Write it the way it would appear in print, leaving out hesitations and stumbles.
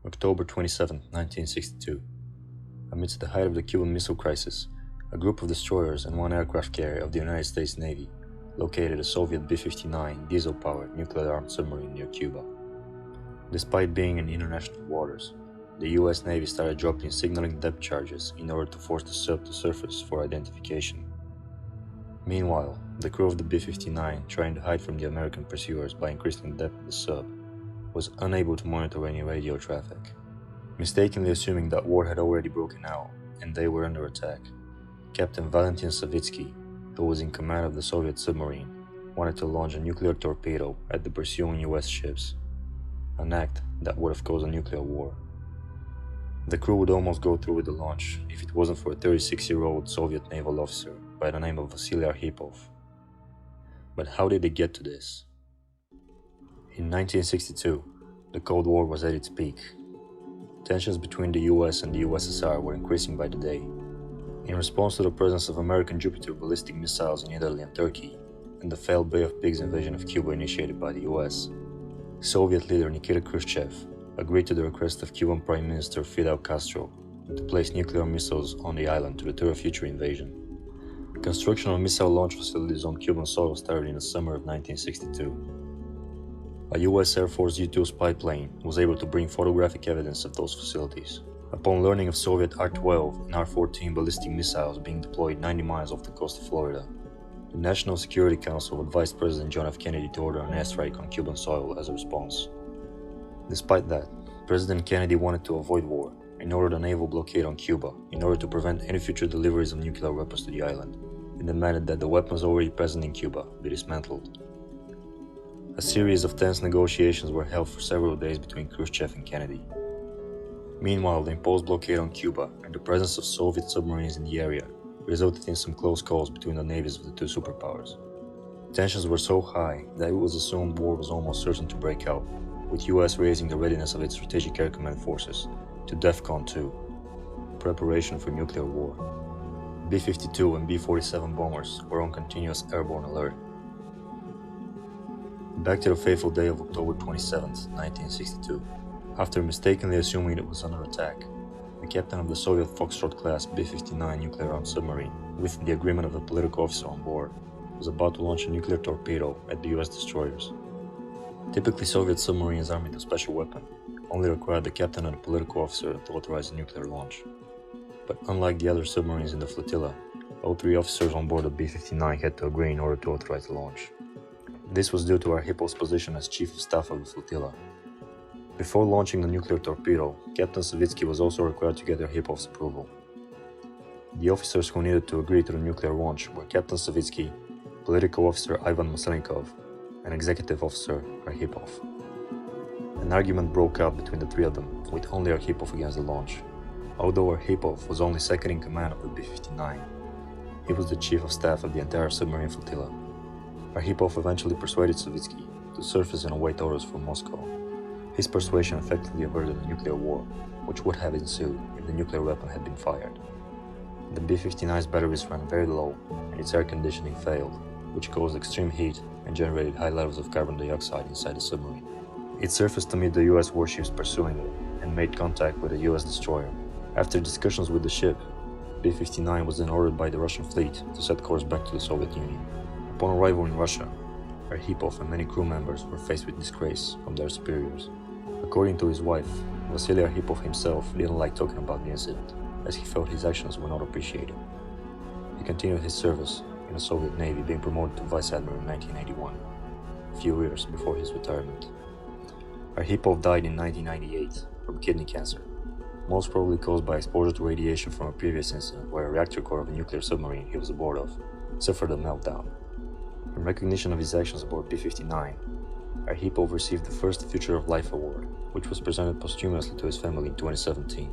October 27, 1962. Amidst the height of the Cuban Missile Crisis, a group of destroyers and one aircraft carrier of the United States Navy located a Soviet B-59 diesel-powered nuclear-armed submarine near Cuba. Despite being in international waters, the US Navy started dropping signaling depth charges in order to force the sub to surface for identification. Meanwhile, the crew of the B-59, trying to hide from the American pursuers by increasing the depth of the sub, was unable to monitor any radio traffic. Mistakenly assuming that war had already broken out and they were under attack, Captain Valentin Savitsky, who was in command of the Soviet submarine, wanted to launch a nuclear torpedo at the pursuing US ships, an act that would have caused a nuclear war. The crew would almost go through with the launch if it wasn't for a 36-year-old Soviet naval officer by the name of Vasili Arkhipov. But how did they get to this? In 1962, the Cold War was at its peak. Tensions between the US and the USSR were increasing by the day. In response to the presence of American Jupiter ballistic missiles in Italy and Turkey, and the failed Bay of Pigs invasion of Cuba initiated by the US, Soviet leader Nikita Khrushchev agreed to the request of Cuban Prime Minister Fidel Castro to place nuclear missiles on the island to deter a future invasion. Construction of missile launch facilities on Cuban soil started in the summer of 1962. A US Air Force U-2 spy plane was able to bring photographic evidence of those facilities. Upon learning of Soviet R-12 and R-14 ballistic missiles being deployed 90 miles off the coast of Florida, the National Security Council advised President John F. Kennedy to order an airstrike on Cuban soil as a response. Despite that, President Kennedy wanted to avoid war and ordered a naval blockade on Cuba in order to prevent any future deliveries of nuclear weapons to the island, and demanded that the weapons already present in Cuba be dismantled. A series of tense negotiations were held for several days between Khrushchev and Kennedy. Meanwhile, the imposed blockade on Cuba and the presence of Soviet submarines in the area resulted in some close calls between the navies of the two superpowers. Tensions were so high that it was assumed war was almost certain to break out, with US raising the readiness of its Strategic Air Command forces to DEFCON 2, preparation for nuclear war. B-52 and B-47 bombers were on continuous airborne alert. Back to the fateful day of October 27, 1962. After mistakenly assuming it was under attack, the captain of the Soviet Foxtrot-class B-59 nuclear-armed submarine, with the agreement of a political officer on board, was about to launch a nuclear torpedo at the US destroyers. Typically, Soviet submarines armed with a special weapon only required the captain and a political officer to authorize a nuclear launch. But unlike the other submarines in the flotilla, all three officers on board the B-59 had to agree in order to authorize the launch. This was due to Arkhipov's position as chief of staff of the flotilla. Before launching the nuclear torpedo, Captain Savitsky was also required to get Arkhipov's approval. The officers who needed to agree to the nuclear launch were Captain Savitsky, political officer Ivan Maslenikov, and executive officer Arkhipov. An argument broke out between the three of them, with only Arkhipov against the launch. Although Arkhipov was only second in command of the B-59, he was the chief of staff of the entire submarine flotilla. Arkhipov eventually persuaded Savitsky to surface and await orders from Moscow. His persuasion effectively averted a nuclear war, which would have ensued if the nuclear weapon had been fired. The B-59's batteries ran very low and its air conditioning failed, which caused extreme heat and generated high levels of carbon dioxide inside the submarine. It surfaced to meet the US warships pursuing it and made contact with a US destroyer. After discussions with the ship, B-59 was then ordered by the Russian fleet to set course back to the Soviet Union. Upon arrival in Russia, Arkhipov and many crew members were faced with disgrace from their superiors. According to his wife, Vasili Arkhipov himself didn't like talking about the incident, as he felt his actions were not appreciated. He continued his service in the Soviet Navy, being promoted to Vice Admiral in 1981, a few years before his retirement. Arkhipov died in 1998 from kidney cancer, most probably caused by exposure to radiation from a previous incident where a reactor core of a nuclear submarine he was aboard of suffered a meltdown. In recognition of his actions aboard B-59, Arkhipov received the first Future of Life Award, which was presented posthumously to his family in 2017.